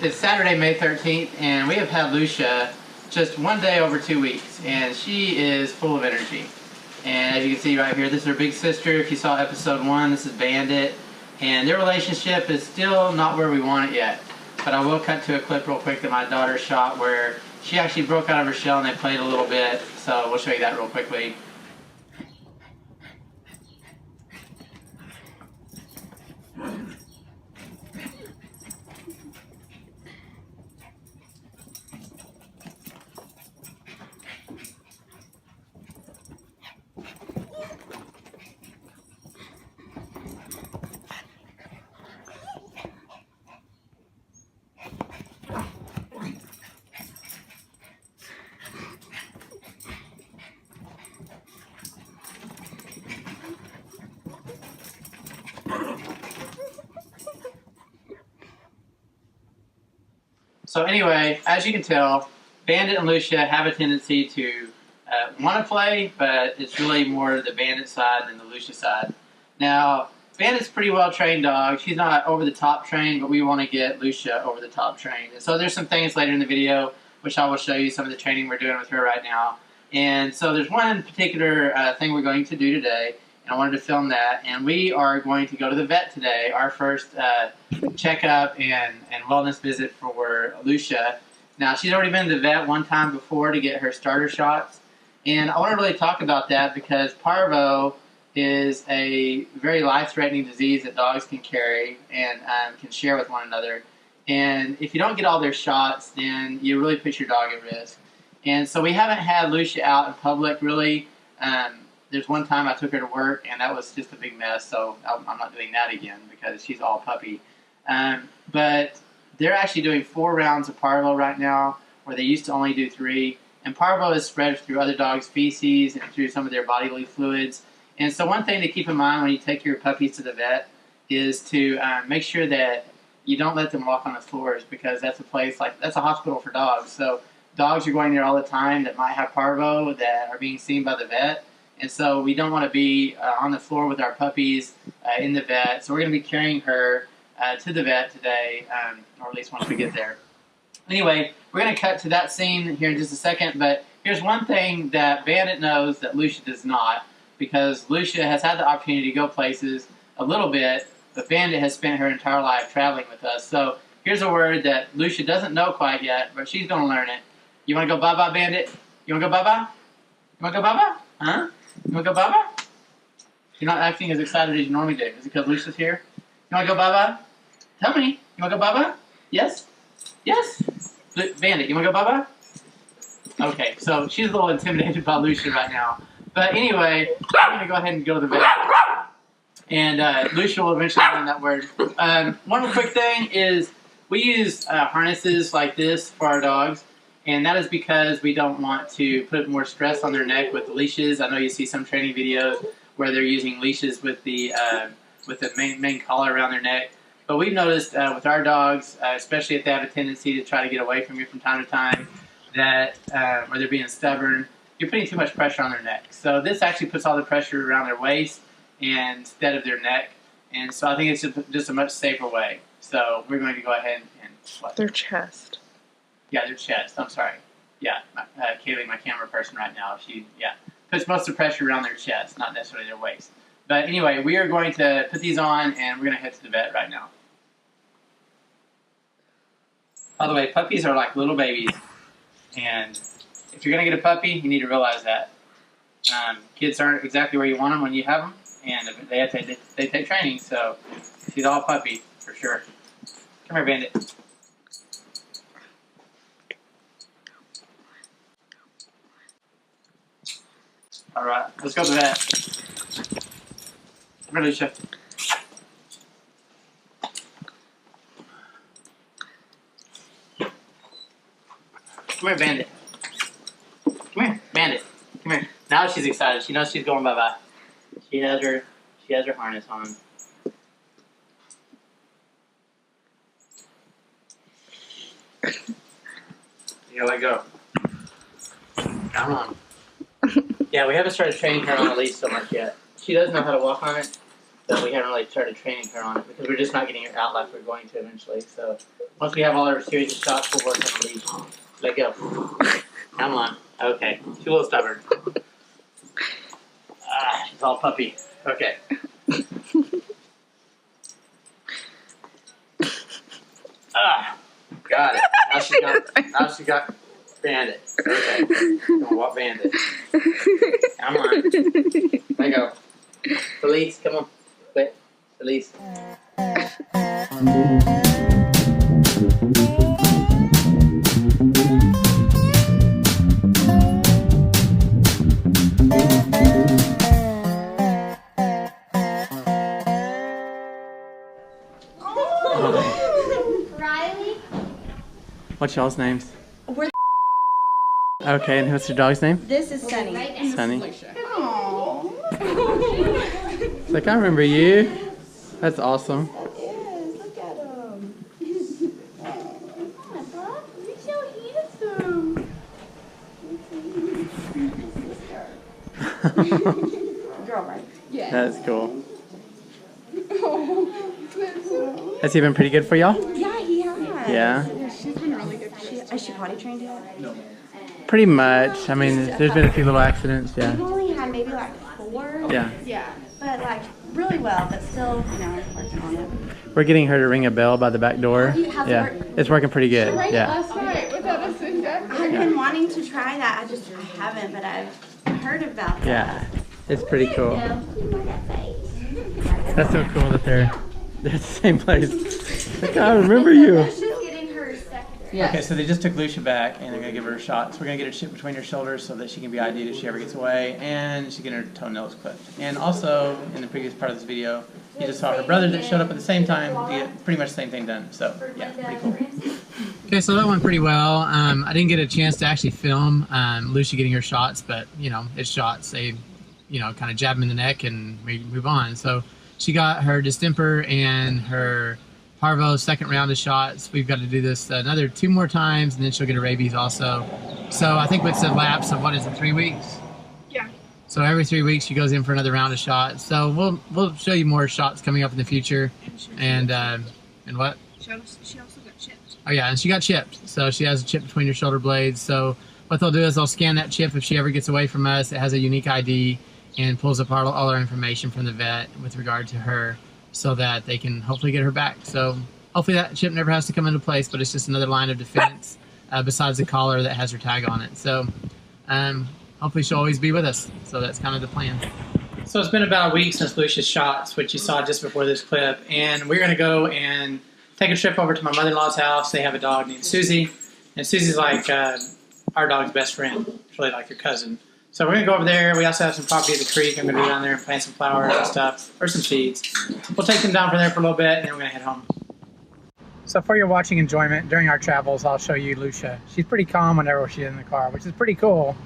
it's Saturday, May 13th, and we have had Lucia just one day over 2 weeks, and she is full of energy. And as you can see right here, this is her big sister. If you saw episode 1, this is Bandit, and their relationship is still not where we want it yet. But I will cut to a clip real quick that my daughter shot where she actually broke out of her shell and they played a little bit, so we'll show you that real quickly. So anyway, as you can tell, Bandit and Lucia have a tendency to want to play, but it's really more the Bandit side than the Lucia side. Now, Bandit's a pretty well-trained dog. She's not over-the-top trained, but we want to get Lucia over-the-top trained. And so there's some things later in the video, which I will show you some of the training we're doing with her right now. And so there's one particular thing we're going to do today, and I wanted to film that. And we are going to go to the vet today, our first checkup and wellness visit for Lucia. Now, she's already been to the vet one time before to get her starter shots. And I want to really talk about that because parvo is a very life-threatening disease that dogs can carry and can share with one another. And if you don't get all their shots, then you really put your dog at risk. And so we haven't had Lucia out in public really. There's one time I took her to work, and that was just a big mess, so I'm not doing that again because she's all puppy. But they're actually doing 4 rounds of parvo right now, where they used to only do 3. And parvo is spread through other dogs' feces and through some of their bodily fluids. And so one thing to keep in mind when you take your puppies to the vet is to make sure that you don't let them walk on the floors, because that's a hospital for dogs. So dogs are going there all the time that might have parvo that are being seen by the vet. And so we don't want to be on the floor with our puppies in the vet. So we're going to be carrying her to the vet today, or at least once we get there. Anyway, we're going to cut to that scene here in just a second, but here's one thing that Bandit knows that Lucia does not, because Lucia has had the opportunity to go places a little bit, but Bandit has spent her entire life traveling with us. So here's a word that Lucia doesn't know quite yet, but she's going to learn it. You want to go bye-bye, Bandit? You want to go bye-bye? You want to go bye-bye? Huh? You want to go bye-bye? You're not acting as excited as you normally do. Is it because Lucia's here? You want to go bye-bye? Tell me. You want to go bye-bye? Yes? Yes? Bandit, you want to go bye-bye? Okay, so she's a little intimidated by Lucia right now. But anyway, I'm going to go ahead and go to the vet. And Lucia will eventually learn that word. One quick thing is we use harnesses like this for our dogs. And that is because we don't want to put more stress on their neck with the leashes. I know you see some training videos where they're using leashes with the main collar around their neck. But we've noticed with our dogs, especially if they have a tendency to try to get away from you from time to time, that or they're being stubborn, you're putting too much pressure on their neck. So this actually puts all the pressure around their waist instead of their neck. And so I think it's just a much safer way. So we're going to go ahead and what? Their chest. Yeah, their chest. I'm sorry. Yeah, Kaylee, my camera person right now, she puts most of the pressure around their chest, not necessarily their waist. But anyway, we are going to put these on, and we're going to head to the vet right now. By the way, puppies are like little babies, and if you're going to get a puppy, you need to realize that. Kids aren't exactly where you want them when you have them, and they take training, so she's all puppy, for sure. Come here, Bandit. All right, let's go to the vet. Come here, Lucia. Come here, Bandit. Come here, Bandit. Come here. Now she's excited. She knows she's going bye-bye. She has her harness on. You gotta let go. Come on. Yeah, we haven't started training her on the leash so much yet. She does know how to walk on it, but we haven't really started training her on it because we're just not getting her out like we're going to eventually. So once we have all our series of shots, we'll work on the leash. Let go. Come on. Okay. She's a little stubborn. She's all puppy. Okay. Got it. Now she got Bandit. Okay. Come what Bandit? Come on. Let go. Release. Come on. Quit. Release. Riley. What's y'all's names? Okay, and what's your dog's name? This is Sunny. Sunny. Aww. It's like, I remember you. That's awesome. That is. Look at him. You're so handsome. Girl, right? Yeah. That's cool. Oh. Has he been pretty good for y'all? Yeah, he has. Yeah? She's been really good. Is she potty trained yet? No. Pretty much. I mean, there's been a few little accidents, yeah. We've only had maybe like 4. Yeah. Yeah. But like really well, but still, you know, working on it. We're getting her to ring a bell by the back door. How's it Yeah. work? It's working pretty good. Yeah. Last night without us in deck. I've been wanting to try that. I haven't, but I've heard about that. Yeah. It's pretty cool. Yeah. That's so cool that they're at the same place. Like, I remember you. She's getting her second. Okay, so they just took Lucia back and they're going to give her a shot. So we're going to get her chipped between her shoulders so that she can be ID'd if she ever gets away, and she can get her toenails clipped. And also, in the previous part of this video, you just saw her brother that showed up at the same time to get pretty much the same thing done. So, yeah, pretty cool. Okay, so that went pretty well. I didn't get a chance to actually film Lucia getting her shots, but, you know, it's shots. They, you know, kind of jab them in the neck and we move on. So she got her distemper and her parvo second round of shots. We've got to do this another 2 more times, and then she'll get her rabies also. So I think it's a lapse of, what is it, 3 weeks? Yeah. So every 3 weeks she goes in for another round of shots. So we'll show you more shots coming up in the future. And what? She also got chipped. Oh yeah, and she got chipped. So she has a chip between her shoulder blades. So what they'll do is they'll scan that chip if she ever gets away from us. It has a unique ID and pulls up all our information from the vet with regard to her, so that they can hopefully get her back. So hopefully that chip never has to come into place, but it's just another line of defense besides the collar that has her tag on it. So hopefully she'll always be with us. So that's kind of the plan. So it's been about a week since Lucia's shots, which you saw just before this clip, and we're gonna go and take a trip over to my mother-in-law's house. They have a dog named Suzie, and Suzie's like our dog's best friend. It's really like your cousin. So we're going to go over there. We also have some property at the creek. I'm going to go down there and plant some flowers and stuff, or some seeds. We'll take them down from there for a little bit, and then we're going to head home. So for your watching enjoyment, during our travels, I'll show you Lucia. She's pretty calm whenever she's in the car, which is pretty cool,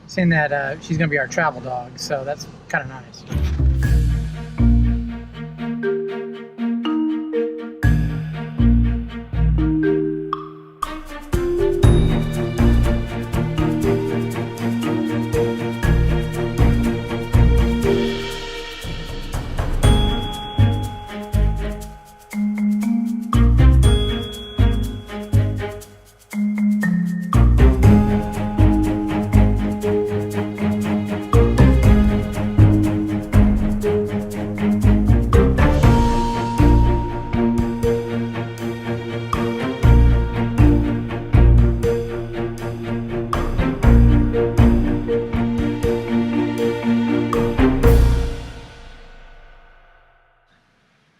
seeing that she's going to be our travel dog. So that's kind of nice.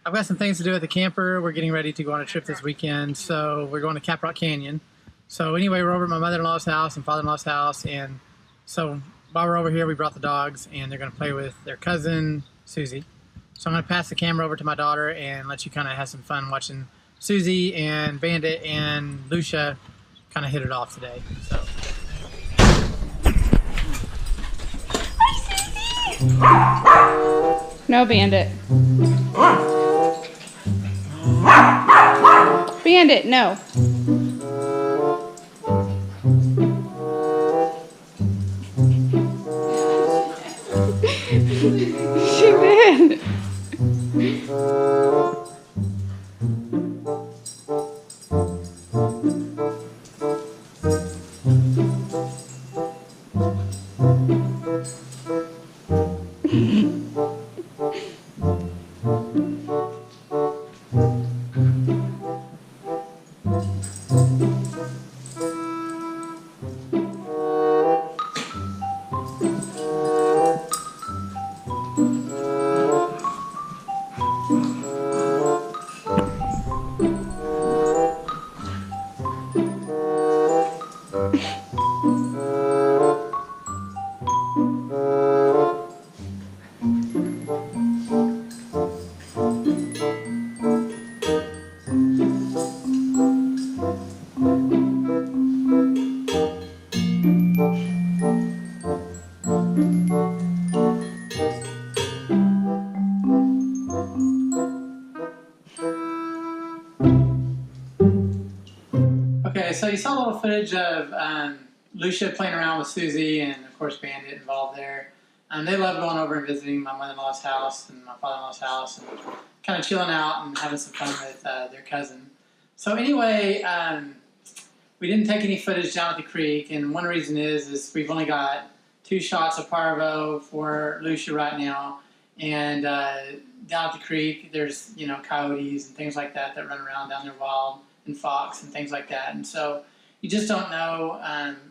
I've got some things to do at the camper. We're getting ready to go on a trip this weekend, so we're going to Caprock Canyon. So anyway, we're over at my mother-in-law's house and father-in-law's house, and so while we're over here, we brought the dogs, and they're going to play with their cousin, Suzie. So I'm going to pass the camera over to my daughter and let you kind of have some fun watching Suzie and Bandit and Lucia kind of hit it off today. So. Hi, Suzie! No, Bandit. Bandit, no. She did. you saw a little footage of Lucia playing around with Suzie and, of course, Bandit involved there. They love going over and visiting my mother-in-law's house and my father-in-law's house and kind of chilling out and having some fun with their cousin. So anyway, we didn't take any footage down at the creek, and one reason is we've only got 2 shots of parvo for Lucia right now, and down at the creek there's, you know, coyotes and things like that run around down there wild, and fox and things like that, and so you just don't know,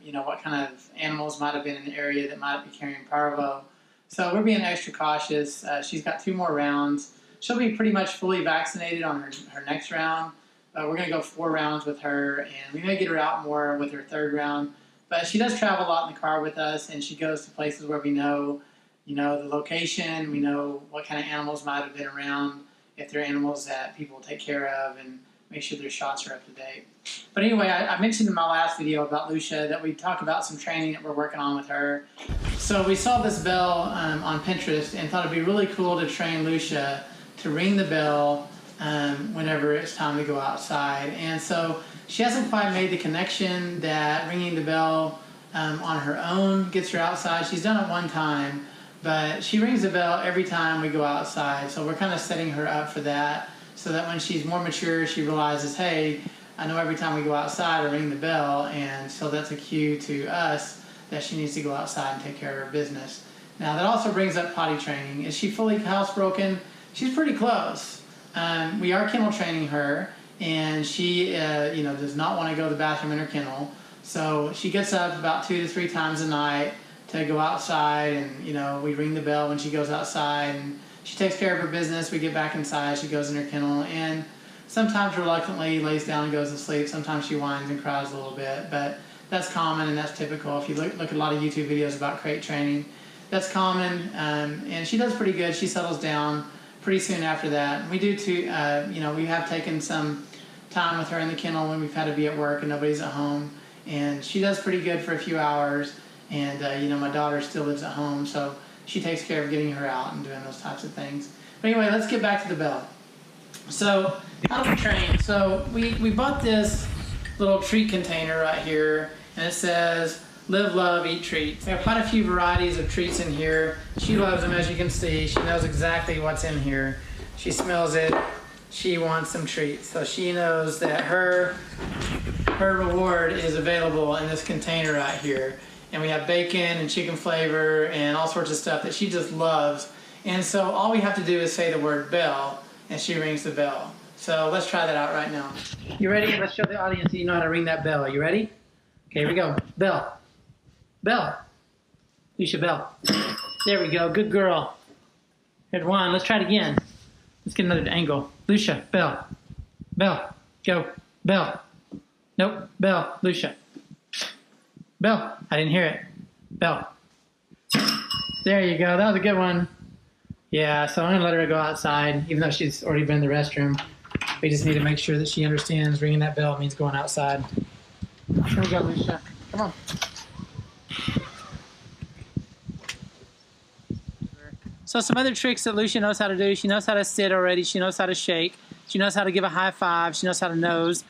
you know, what kind of animals might have been in the area that might be carrying parvo. So we're being extra cautious. She's got 2 more rounds. She'll be pretty much fully vaccinated on her next round. We're going to go 4 rounds with her, and we may get her out more with her 3rd round. But she does travel a lot in the car with us, and she goes to places where we know, you know, the location, we know what kind of animals might have been around, if they're animals that people take care of, and make sure their shots are up to date. But anyway, I mentioned in my last video about Lucia that we talk about some training that we're working on with her. So we saw this bell on Pinterest and thought it'd be really cool to train Lucia to ring the bell whenever it's time to go outside. And so she hasn't quite made the connection that ringing the bell on her own gets her outside. She's done it one time, but she rings the bell every time we go outside. So we're kind of setting her up for that, so that when she's more mature, she realizes, hey, I know every time we go outside I ring the bell, and so that's a cue to us that she needs to go outside and take care of her business. Now that also brings up potty training. Is she fully housebroken? She's pretty close. We are kennel training her, and she you know, does not want to go to the bathroom in her kennel. So she gets up about 2 to 3 times a night to go outside, and, you know, we ring the bell when she goes outside, and she takes care of her business. We get back inside, she goes in her kennel, and sometimes reluctantly lays down and goes to sleep. Sometimes she whines and cries a little bit, but that's common and that's typical. If you look at a lot of YouTube videos about crate training, that's common, and she does pretty good. She settles down pretty soon after that. We do too, you know, we have taken some time with her in the kennel when we've had to be at work and nobody's at home, and she does pretty good for a few hours, and you know, my daughter still lives at home, so she takes care of getting her out and doing those types of things. But anyway, let's get back to the bell. So, how do we train? So, we bought this little treat container right here, and it says, live, love, eat treats. We have quite a few varieties of treats in here. She loves them, as you can see. She knows exactly what's in here. She smells it. She wants some treats. So she knows that her reward is available in this container right here. And we have bacon and chicken flavor and all sorts of stuff that she just loves. And so all we have to do is say the word bell, and she rings the bell. So let's try that out right now. You ready? Let's show the audience that you know how to ring that bell. Are you ready? Okay, here we go. Bell. Bell. Lucia, bell. There we go. Good girl. Here's one. Let's try it again. Let's get another angle. Lucia, bell. Bell. Go. Bell. Nope. Bell. Lucia. Bell. I didn't hear it. Bell. There you go. That was a good one. Yeah, so I'm going to let her go outside, even though she's already been in the restroom. We just need to make sure that she understands ringing that bell means going outside. Here we go, Lucia. Come on. So some other tricks that Lucia knows how to do. She knows how to sit already. She knows how to shake. She knows how to give a high five. She knows how to nose.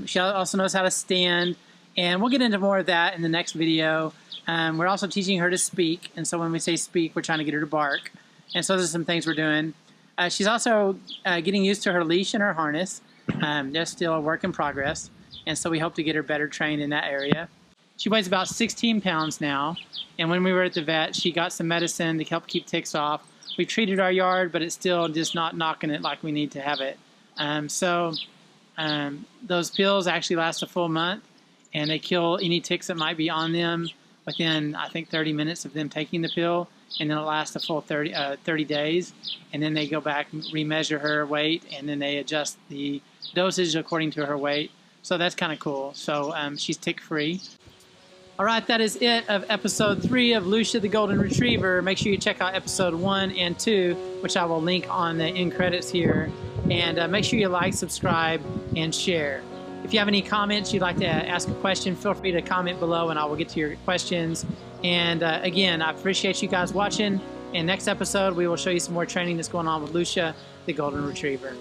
She also knows how to stand. And we'll get into more of that in the next video. We're also teaching her to speak. And so when we say speak, we're trying to get her to bark. And so those are some things we're doing. She's also getting used to her leash and her harness. That's still a work in progress. And so we hope to get her better trained in that area. She weighs about 16 pounds now. And when we were at the vet, she got some medicine to help keep ticks off. We treated our yard, but it's still just not knocking it like we need to have it. Those pills actually last a full month, and they kill any ticks that might be on them within, I think, 30 minutes of them taking the pill. And then it lasts a full 30 days. And then they go back and remeasure her weight, and then they adjust the dosage according to her weight. So that's kind of cool. So she's tick-free. All right, that is it of episode 3 of Lucia the Golden Retriever. Make sure you check out episode 1 and 2, which I will link on the end credits here. And make sure you like, subscribe, and share. If you have any comments, you'd like to ask a question, feel free to comment below and I will get to your questions. And again, I appreciate you guys watching. And next episode, we will show you some more training that's going on with Lucia the Golden Retriever.